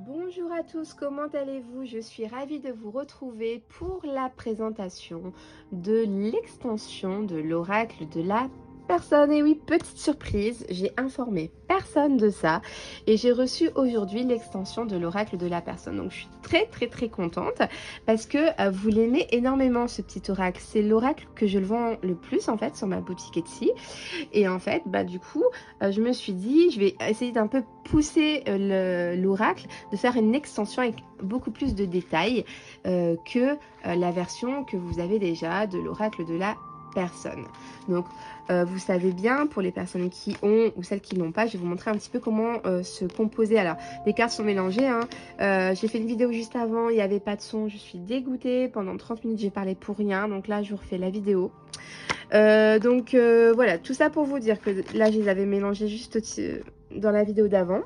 Bonjour à tous, comment allez-vous? Je suis ravie de vous retrouver pour la présentation de l'extension de l'oracle de la personne. Et oui, petite surprise, j'ai informé personne de ça et j'ai reçu aujourd'hui l'extension de l'oracle de la personne. Donc je suis très contente parce que vous l'aimez énormément ce petit oracle. C'est l'oracle que je le vends le plus en fait sur ma boutique Etsy. Et en fait, du coup, je me suis dit, je vais essayer d'un peu pousser l'oracle, de faire une extension avec beaucoup plus de détails que la version que vous avez déjà de l'oracle de la personne. Donc, vous savez bien, pour les personnes qui ont ou celles qui n'ont pas, je vais vous montrer un petit peu comment se composer. Alors, les cartes sont mélangées, hein. J'ai fait une vidéo juste avant, il n'y avait pas de son, je suis dégoûtée. Pendant 30 minutes, j'ai parlé pour rien. Donc là, je vous refais la vidéo. Voilà, tout ça pour vous dire que là, je les avais mélangés juste dans la vidéo d'avant.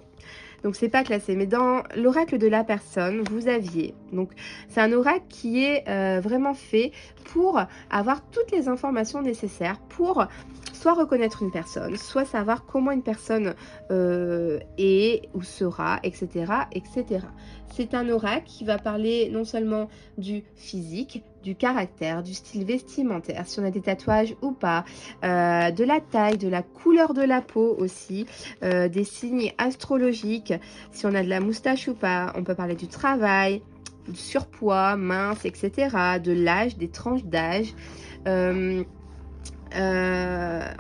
Donc c'est pas classé, mais dans l'oracle de la personne, vous aviez, donc c'est un oracle qui est vraiment fait pour avoir toutes les informations nécessaires pour soit reconnaître une personne, soit savoir comment une personne est ou sera, etc., etc. C'est un oracle qui va parler non seulement du physique, du caractère, du style vestimentaire, si on a des tatouages ou pas, de la taille, de la couleur de la peau aussi, des signes astrologiques, si on a de la moustache ou pas. On peut parler du travail, du surpoids, mince, etc., de l'âge, des tranches d'âge. On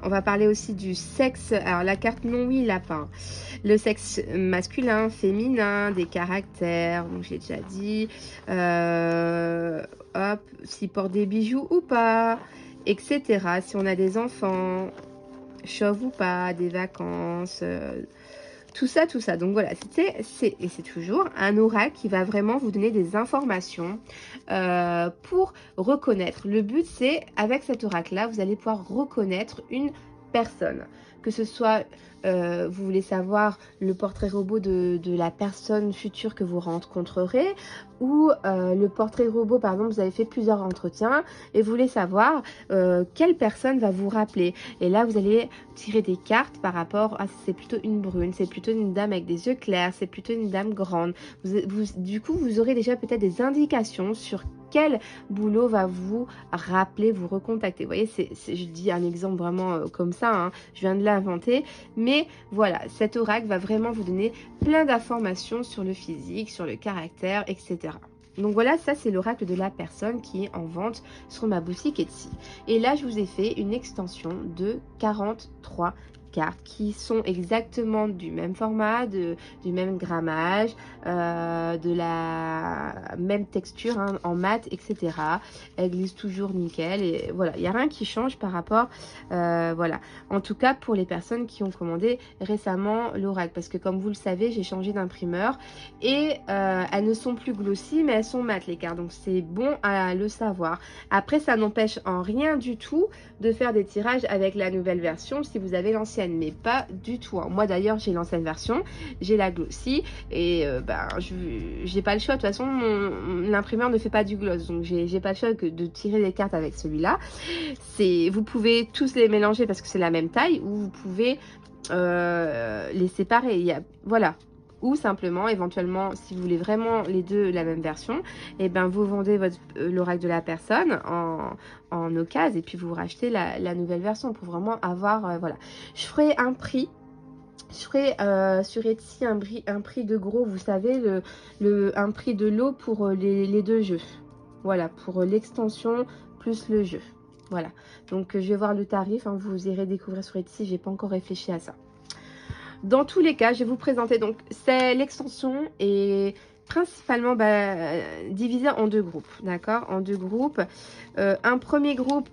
va parler aussi du sexe. Alors la carte non oui lapin, le sexe masculin, féminin, des caractères, donc j'ai déjà dit, hop, s'il porte des bijoux ou pas, etc. Si on a des enfants, chauve ou pas, des vacances, tout ça, tout ça. Donc voilà, c'est toujours un oracle qui va vraiment vous donner des informations pour reconnaître. Le but, c'est, avec cet oracle-là, vous allez pouvoir reconnaître une personne. Que ce soit, vous voulez savoir le portrait robot de la personne future que vous rencontrerez, ou le portrait robot, par exemple, vous avez fait plusieurs entretiens et vous voulez savoir quelle personne va vous rappeler. Et là, vous allez tirer des cartes par rapport à c'est plutôt une brune, c'est plutôt une dame avec des yeux clairs, c'est plutôt une dame grande. Du coup, vous aurez déjà peut-être des indications sur quel boulot va vous rappeler, vous recontacter. Vous voyez, je dis un exemple vraiment comme ça, hein, je viens de l'inventer, mais voilà, cet oracle va vraiment vous donner plein d'informations sur le physique, sur le caractère, etc. Donc voilà, ça c'est l'oracle de la personne qui est en vente sur ma boutique Etsy. Et là, je vous ai fait une extension de 43 cartes qui sont exactement du même format, du même grammage, de la même texture, hein, en mat, etc. Elle glisse toujours nickel et voilà, il n'y a rien qui change par rapport, voilà. En tout cas, pour les personnes qui ont commandé récemment l'oracle, parce que comme vous le savez, j'ai changé d'imprimeur et elles ne sont plus glossy, mais elles sont mat les cartes, donc c'est bon à le savoir. Après, ça n'empêche en rien du tout de faire des tirages avec la nouvelle version si vous avez l'ancienne, mais pas du tout, hein. Moi d'ailleurs, j'ai l'ancienne version, j'ai la glossy et j'ai pas le choix. De toute façon, l'imprimeur ne fait pas du gloss, donc j'ai pas le choix que de tirer les cartes avec celui-là. Vous pouvez tous les mélanger parce que c'est la même taille, ou vous pouvez les séparer. Voilà. Ou simplement, éventuellement, si vous voulez vraiment les deux la même version, et ben vous vendez l'oracle de la personne en occasion et puis vous rachetez la nouvelle version pour vraiment avoir, voilà. Je ferai un prix. Je ferai sur Etsy un prix de gros, vous savez, un prix de lot pour les deux jeux. Voilà, pour l'extension plus le jeu. Voilà, donc je vais voir le tarif, hein, vous irez découvrir sur Etsy, j'ai pas encore réfléchi à ça. Dans tous les cas, je vais vous présenter, donc c'est l'extension et principalement divisée en deux groupes, d'accord, en deux groupes. Un premier groupe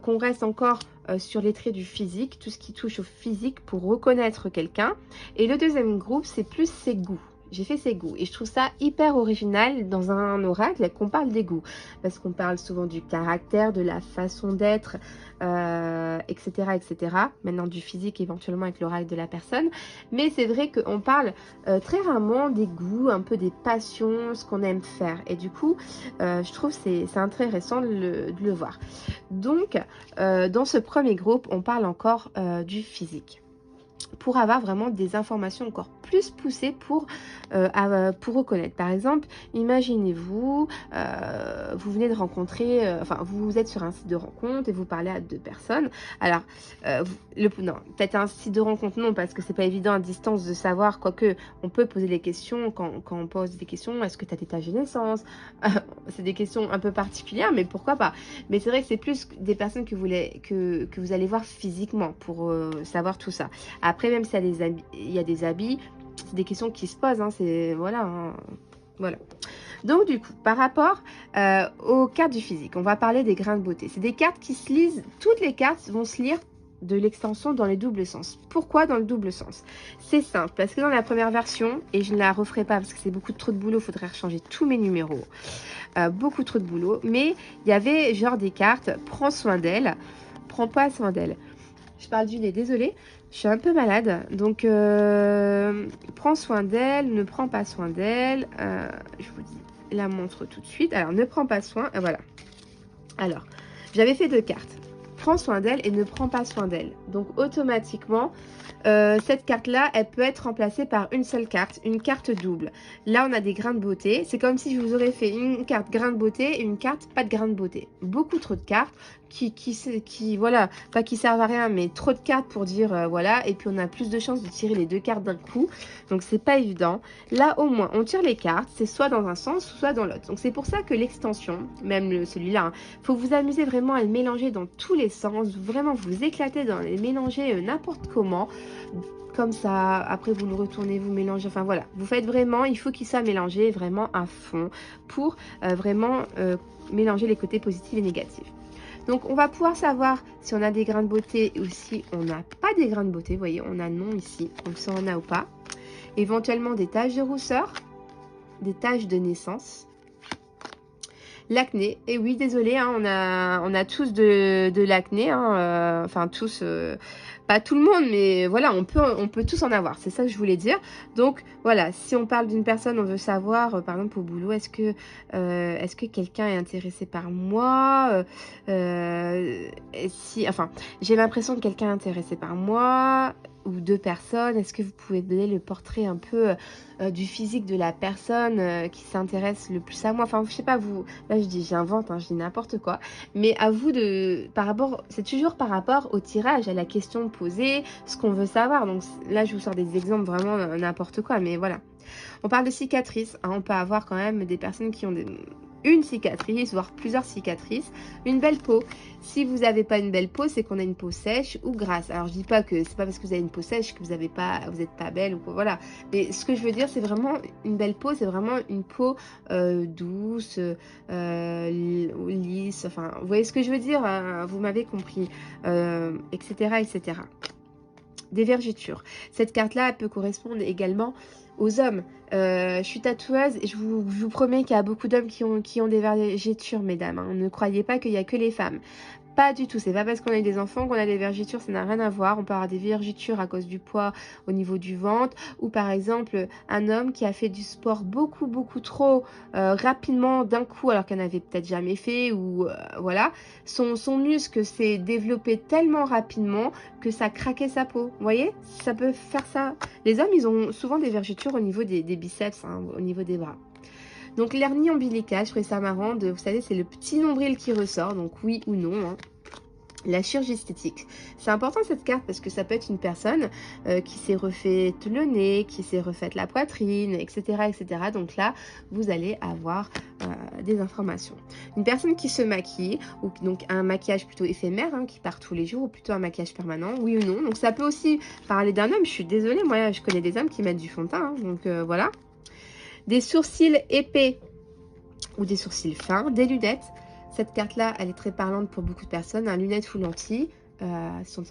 qu'on reste encore sur les traits du physique, tout ce qui touche au physique pour reconnaître quelqu'un. Et le deuxième groupe, c'est plus ses goûts. J'ai fait ses goûts et je trouve ça hyper original dans un oracle qu'on parle des goûts, parce qu'on parle souvent du caractère, de la façon d'être, etc., etc. Maintenant du physique éventuellement avec l'oracle de la personne, mais c'est vrai qu'on parle très rarement des goûts, un peu des passions, ce qu'on aime faire, et du coup je trouve c'est intéressant de le voir. Donc dans ce premier groupe on parle encore du physique. pour avoir vraiment des informations encore plus poussées pour reconnaître. Par exemple, imaginez-vous, vous venez de rencontrer, enfin, vous êtes sur un site de rencontre et vous parlez à 2 personnes. Alors, non, peut-être un site de rencontre, non, parce que c'est pas évident à distance de savoir, quoique on peut poser des questions quand on pose des questions. Est-ce que tu as tes tâches de naissance? C'est des questions un peu particulières, mais pourquoi pas? Mais c'est vrai que c'est plus des personnes que vous allez voir physiquement pour savoir tout ça. Après, même s'il y a des habits, c'est des questions qui se posent, hein, c'est voilà, hein, voilà. Donc du coup, par rapport aux cartes du physique, on va parler des grains de beauté. C'est des cartes qui se lisent, toutes les cartes vont se lire de l'extension dans les doubles sens. Pourquoi dans le double sens? C'est simple, parce que dans la première version, et je ne la referai pas parce que c'est beaucoup trop de boulot, il faudrait changer tous mes numéros, beaucoup trop de boulot, mais il y avait genre des cartes, prends soin d'elle, prends pas soin d'elle. Je parle du nez, désolée, je suis un peu malade, donc prends soin d'elle, ne prends pas soin d'elle, je vous dis la montre tout de suite. Alors, ne prends pas soin, voilà. Alors, j'avais fait 2 cartes, prends soin d'elle et ne prends pas soin d'elle. Donc, automatiquement, cette carte-là, elle peut être remplacée par une seule carte, une carte double. Là, on a des grains de beauté. C'est comme si je vous aurais fait une carte grain de beauté et une carte pas de grain de beauté. Beaucoup trop de cartes voilà, pas qui servent à rien, mais trop de cartes pour dire voilà. Et puis, on a plus de chances de tirer les 2 cartes d'un coup. Donc, c'est pas évident. Là, au moins, on tire les cartes. C'est soit dans un sens, soit dans l'autre. Donc, c'est pour ça que l'extension, même celui-là, hein, faut vous amuser vraiment à le mélanger dans tous les sens. Vraiment, vous éclater dans les mélanger n'importe comment. Comme ça, après vous le retournez, vous mélangez, enfin voilà, vous faites vraiment, il faut qu'il soit mélangé vraiment à fond pour vraiment mélanger les côtés positifs et négatifs. Donc on va pouvoir savoir si on a des grains de beauté ou si on n'a pas des grains de beauté. Vous voyez, on a non ici, donc si on en a ou pas. Éventuellement des taches de rousseur, des taches de naissance. L'acné, et oui, désolé, hein, on a tous de l'acné, hein, enfin tous, pas tout le monde, mais voilà, on peut tous en avoir, c'est ça que je voulais dire. Donc voilà, si on parle d'une personne, on veut savoir, par exemple au boulot, est-ce que quelqu'un est intéressé par moi, si, enfin, j'ai l'impression que quelqu'un est intéressé par moi, ou 2 personnes, est-ce que vous pouvez donner le portrait un peu du physique de la personne qui s'intéresse le plus à moi, enfin je sais pas, vous, là je dis j'invente, hein, je dis n'importe quoi, mais à vous de, par rapport, c'est toujours par rapport au tirage, à la question posée, ce qu'on veut savoir. Donc là je vous sors des exemples vraiment n'importe quoi, mais voilà. On parle de cicatrices, hein, on peut avoir quand même des personnes qui ont une cicatrice, voire plusieurs cicatrices, une belle peau. Si vous n'avez pas une belle peau, c'est qu'on a une peau sèche ou grasse. Alors je dis pas que c'est pas parce que vous avez une peau sèche que vous n'êtes pas belle ou quoi, voilà. Mais ce que je veux dire, c'est vraiment une belle peau, c'est vraiment une peau douce, lisse. Enfin, vous voyez ce que je veux dire, hein, vous m'avez compris, etc., etc. Des vergetures. Cette carte-là, elle peut correspondre également aux hommes. Je suis tatoueuse et je vous promets qu'il y a beaucoup d'hommes qui ont des vergetures, mesdames, hein. Ne croyez pas qu'il n'y a que les femmes. Pas du tout, c'est pas parce qu'on a eu des enfants qu'on a des vergetures, ça n'a rien à voir. On peut avoir des vergetures à cause du poids au niveau du ventre, ou par exemple un homme qui a fait du sport beaucoup trop rapidement d'un coup alors qu'il n'avait peut-être jamais fait, ou voilà, son muscle s'est développé tellement rapidement que ça craquait sa peau. Vous voyez, ça peut faire ça. Les hommes, ils ont souvent des vergetures au niveau des biceps, hein, au niveau des bras. Donc l'hernie ombilicale, je trouvais ça marrant, vous savez, c'est le petit nombril qui ressort, donc oui ou non, hein. La chirurgie esthétique, c'est important cette carte parce que ça peut être une personne qui s'est refait le nez, qui s'est refaite la poitrine, etc., etc. Donc là, vous allez avoir des informations. Une personne qui se maquille, ou donc un maquillage plutôt éphémère, hein, qui part tous les jours, ou plutôt un maquillage permanent, oui ou non. Donc ça peut aussi parler d'un homme. Je suis désolée, moi je connais des hommes qui mettent du fond de teint, hein, donc voilà. Des sourcils épais ou des sourcils fins, des lunettes. Cette carte-là, elle est très parlante pour beaucoup de personnes. Un lunettes ou lentilles, sont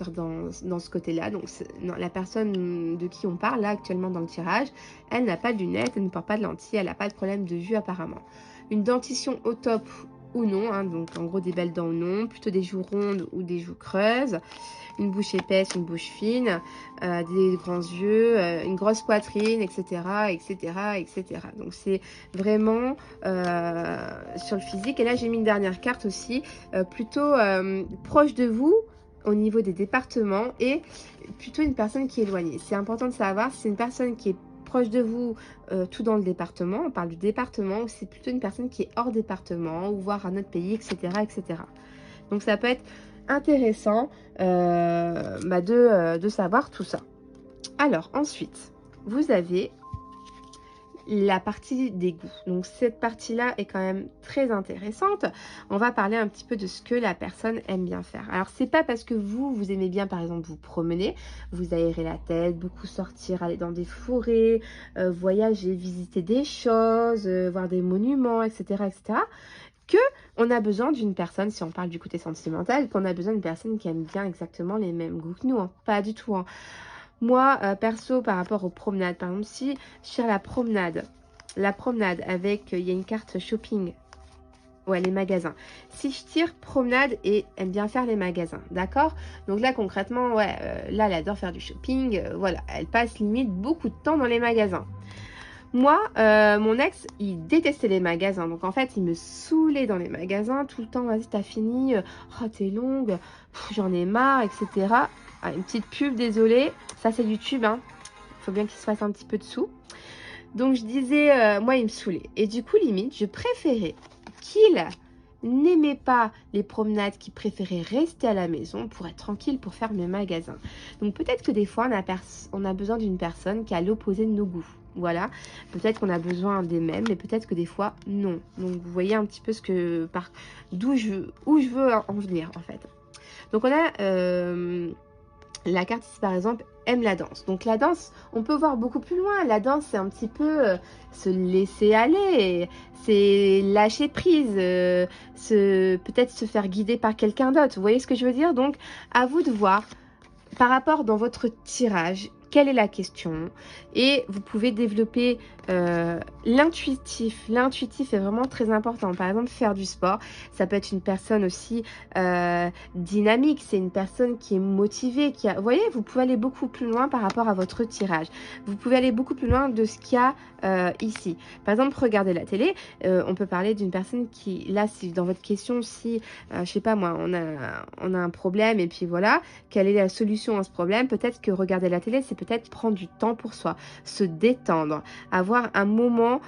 dans ce côté-là. Donc, non, la personne de qui on parle, là, actuellement dans le tirage, elle n'a pas de lunettes, elle ne porte pas de lentilles, elle n'a pas de problème de vue apparemment. Une dentition au top ou non, hein, donc en gros des belles dents ou non, plutôt des joues rondes ou des joues creuses, une bouche épaisse, une bouche fine, des grands yeux, une grosse poitrine, etc., etc., etc. Donc c'est vraiment sur le physique. Et là j'ai mis une dernière carte aussi, plutôt proche de vous, au niveau des départements et plutôt une personne qui est éloignée. C'est important de savoir si c'est une personne qui est proche de vous, tout dans le département, on parle du département, ou c'est plutôt une personne qui est hors département, ou voire un autre pays, etc., etc. Donc ça peut être intéressant de savoir tout ça. Alors ensuite, vous avez la partie des goûts. Donc cette partie-là est quand même très intéressante. On va parler un petit peu de ce que la personne aime bien faire. Alors c'est pas parce que vous aimez bien par exemple vous promener, vous aérer la tête, beaucoup sortir, aller dans des forêts, voyager, visiter des choses, voir des monuments, etc., etc., que on a besoin d'une personne, si on parle du côté sentimental, qu'on a besoin d'une personne qui aime bien exactement les mêmes goûts que nous. Hein. Pas du tout. Hein. Moi, perso, par rapport aux promenades, par exemple, si je tire la promenade avec, il y a une carte shopping, ouais, les magasins. Si je tire promenade et aime bien faire les magasins, d'accord? Donc là, concrètement, ouais, là, elle adore faire du shopping, voilà, elle passe limite beaucoup de temps dans les magasins. Moi, mon ex, il détestait les magasins. Donc, en fait, il me saoulait dans les magasins tout le temps. Vas-y, t'as fini. Oh, t'es longue. J'en ai marre, etc. Ah, une petite pub, désolée. Ça, c'est du tube. Hein. Faut bien qu'il se fasse un petit peu de sous. Donc, je disais, moi, il me saoulait. Et du coup, limite, je préférais qu'il n'aimait pas les promenades, qu'il préférait rester à la maison pour être tranquille, pour faire mes magasins. Donc, peut-être que des fois, on a besoin d'une personne qui a l'opposé de nos goûts. Voilà, peut-être qu'on a besoin des mêmes, mais peut-être que des fois, non. Donc, vous voyez un petit peu où je veux en venir, en fait. Donc, on a la carte ici, par exemple, aime la danse. Donc, la danse, on peut voir beaucoup plus loin. La danse, c'est un petit peu se laisser aller, c'est lâcher prise, peut-être se faire guider par quelqu'un d'autre. Vous voyez ce que je veux dire? Donc, à vous de voir par rapport dans votre tirage, quelle est la question? Et vous pouvez développer l'intuitif. L'intuitif est vraiment très important. Par exemple, faire du sport, ça peut être une personne aussi dynamique. C'est une personne qui est motivée. Vous voyez, vous pouvez aller beaucoup plus loin par rapport à votre tirage. Vous pouvez aller beaucoup plus loin de ce qu'il y a ici. Par exemple, regardez la télé. On peut parler d'une personne qui, là, si dans votre question, si, je sais pas moi, on a un problème et puis voilà, quelle est la solution à ce problème? Peut-être que regarder la télé, c'est peut-être prendre du temps pour soi, se détendre, avoir un moment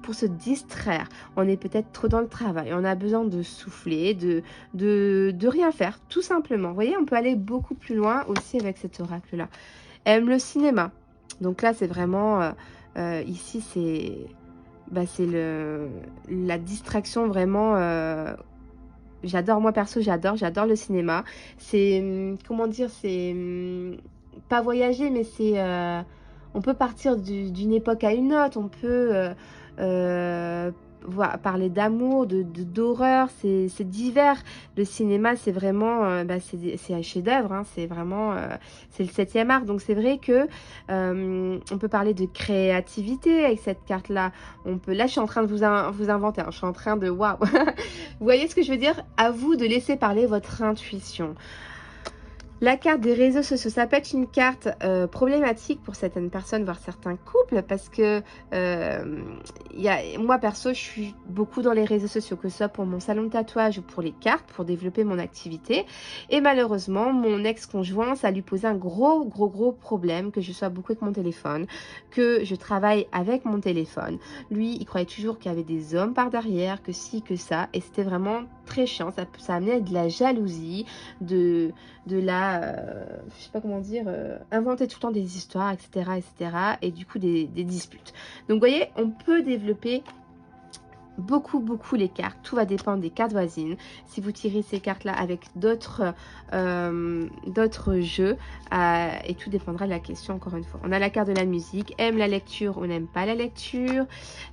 pour se distraire. On est peut-être trop dans le travail, on a besoin de souffler, de rien faire, tout simplement. Vous voyez, on peut aller beaucoup plus loin aussi avec cet oracle-là. Aime le cinéma. Donc là, c'est vraiment, ici, c'est la distraction vraiment... j'adore, moi perso, j'adore le cinéma. C'est, comment dire, c'est pas voyager, mais c'est, on peut partir d'une époque à une autre, on peut parler d'amour, d'horreur, c'est divers. Le cinéma, c'est vraiment, c'est un chef-d'œuvre, hein, c'est vraiment, c'est le 7e art. Donc c'est vrai que on peut parler de créativité avec cette carte-là. Là, je suis en train de vous inventer, hein, je suis en train de, waouh. Vous voyez ce que je veux dire? À vous de laisser parler votre intuition. La carte des réseaux sociaux, ça peut être une carte problématique pour certaines personnes, voire certains couples, parce que moi perso, je suis beaucoup dans les réseaux sociaux, que ce soit pour mon salon de tatouage ou pour les cartes, pour développer mon activité. Et malheureusement, mon ex-conjoint, ça lui posait un gros problème, que je sois beaucoup avec mon téléphone, que je travaille avec mon téléphone. Lui, il croyait toujours qu'il y avait des hommes par derrière, que ci, que ça, et c'était vraiment très chiant. Ça amenait de la jalousie, de la je sais pas comment dire, inventer tout le temps des histoires, etc., etc., et du coup des disputes. Donc vous voyez, on peut développer beaucoup les cartes. Tout va dépendre des cartes voisines. Si vous tirez ces cartes là avec d'autres jeux, et tout dépendra de la question. Encore une fois, on a la carte de la musique, aime la lecture ou n'aime pas la lecture,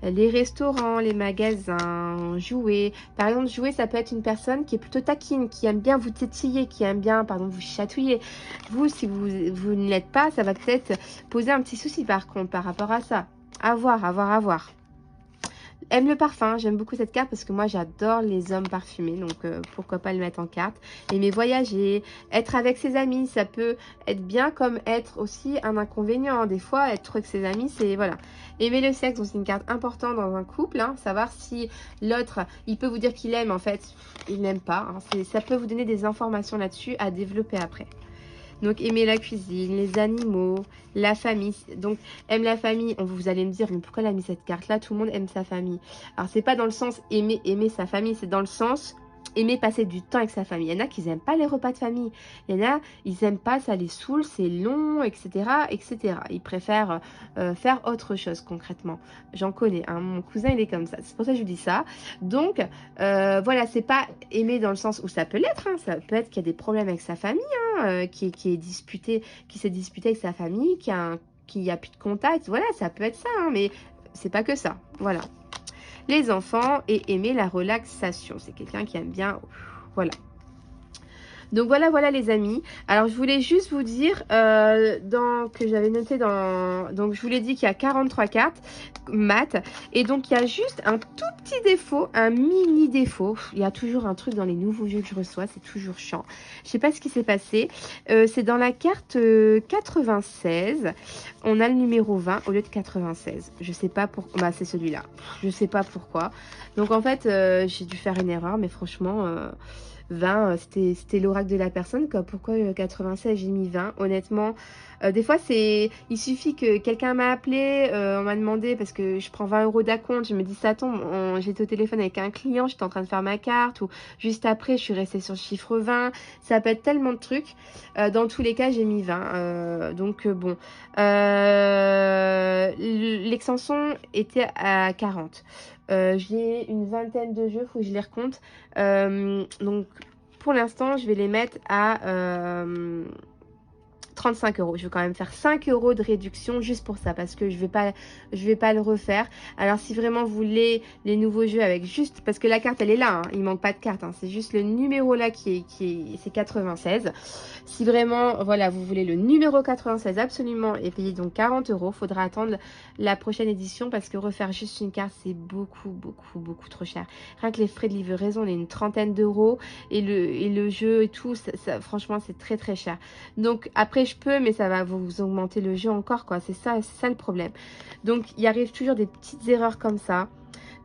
les restaurants, les magasins, jouer. Par exemple, jouer, ça peut être une personne qui est plutôt taquine, qui aime bien vous tétiller, qui aime bien, pardon, vous chatouiller. Vous, si vous ne l'êtes pas, ça va peut-être poser un petit souci par contre par rapport à ça. À voir. Aime le parfum, j'aime beaucoup cette carte parce que moi j'adore les hommes parfumés, donc pourquoi pas le mettre en carte. Aimer voyager, être avec ses amis, ça peut être bien comme être aussi un inconvénient, hein. Des fois être trop avec ses amis, c'est voilà. Aimer le sexe, donc c'est une carte importante dans un couple, hein. Savoir si l'autre, il peut vous dire qu'il aime, en fait il n'aime pas, hein. Ça peut vous donner des informations là-dessus à développer après. Donc, aimer la cuisine, les animaux, la famille. Donc, aime la famille. Vous allez me dire, mais pourquoi elle a mis cette carte-là? Tout le monde aime sa famille. Alors, c'est pas dans le sens aimer sa famille, c'est dans le sens aimer passer du temps avec sa famille. Il y en a qui n'aiment pas les repas de famille. Il y en a, ils n'aiment pas, ça les saoule, c'est long, etc., etc. Ils préfèrent faire autre chose concrètement. J'en connais, hein. Mon cousin, il est comme ça. C'est pour ça que je vous dis ça. Donc, voilà, c'est pas aimer dans le sens où ça peut l'être, hein. Ça peut être qu'il y a des problèmes avec sa famille, hein, qui s'est disputé avec sa famille, qu'il n'y a plus de contact. Voilà, ça peut être ça, hein, mais c'est pas que ça. Voilà. Les enfants et aimer la relaxation. C'est quelqu'un qui aime bien. Voilà. Donc voilà les amis. Alors je voulais juste vous dire que j'avais noté dans... Donc je vous l'ai dit qu'il y a 43 cartes mat. Et donc il y a juste un tout petit défaut, un mini défaut. Il y a toujours un truc dans les nouveaux jeux que je reçois, c'est toujours chiant. Je sais pas ce qui s'est passé. C'est dans la carte 96. On a le numéro 20 au lieu de 96. Je sais pas pourquoi. Bah c'est celui-là. Je sais pas pourquoi. Donc en fait j'ai dû faire une erreur, mais franchement... 20, c'était l'oracle de la personne, quoi. Pourquoi 96, j'ai mis 20? Honnêtement, des fois, il suffit que quelqu'un m'a appelé, on m'a demandé, parce que je prends 20 € d'acompte, je me dis, ça tombe, j'étais au téléphone avec un client, j'étais en train de faire ma carte, ou juste après, je suis restée sur le chiffre 20. Ça peut être tellement de trucs. Dans tous les cas, j'ai mis 20. Donc, bon. L'extension était à 40. J'ai une vingtaine de jeux, faut que je les recompte. Donc pour l'instant, je vais les mettre à 35 €. Je vais quand même faire 5 € de réduction juste pour ça parce que je vais pas le refaire. Alors si vraiment vous voulez les nouveaux jeux avec juste parce que la carte elle est là, hein, il manque pas de carte, hein, c'est juste le numéro là c'est 96. Si vraiment voilà vous voulez le numéro 96 absolument et payer donc 40 €, faudra attendre la prochaine édition parce que refaire juste une carte c'est beaucoup trop cher. Rien que les frais de livraison on est une trentaine d'euros et le jeu et tout ça, franchement c'est très cher. Donc après je peux mais ça va vous augmenter le jeu encore quoi, c'est ça le problème. Donc il arrive toujours des petites erreurs comme ça.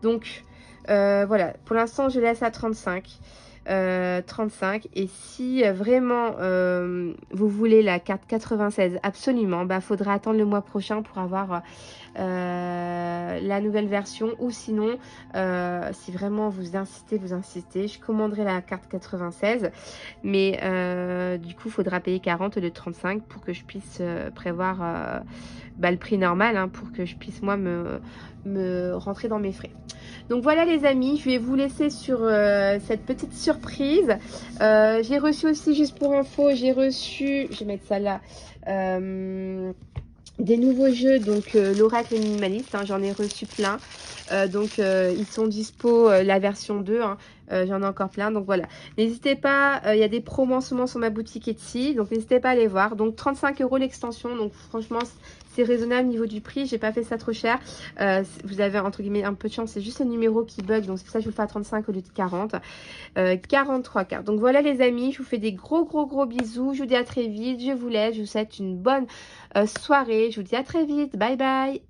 Donc voilà, pour l'instant je laisse à 35 et si vraiment vous voulez la carte 96 absolument, bah faudra attendre le mois prochain pour avoir la nouvelle version ou sinon si vraiment vous insistez, je commanderai la carte 96 mais du coup faudra payer 40 au lieu de 35 pour que je puisse prévoir le prix normal, hein, pour que je puisse moi me rentrer dans mes frais. Donc voilà les amis, je vais vous laisser sur cette petite surprise. J'ai reçu aussi, juste pour info, je vais mettre ça là, des nouveaux jeux, donc l'oracle minimaliste, hein, j'en ai reçu plein. Donc ils sont dispo, la version 2, hein, j'en ai encore plein. Donc voilà, n'hésitez pas, il y a des promos en ce moment sur ma boutique Etsy, donc n'hésitez pas à les voir. Donc 35 € l'extension, donc franchement c'est raisonnable au niveau du prix, j'ai pas fait ça trop cher. Vous avez entre guillemets un peu de chance, c'est juste le numéro qui bug, donc c'est pour ça que je vous le fais à 35 au lieu de 40. 43 cartes. Donc voilà les amis, je vous fais des gros bisous, je vous dis à très vite, je vous laisse, je vous souhaite une bonne soirée, je vous dis à très vite, bye bye.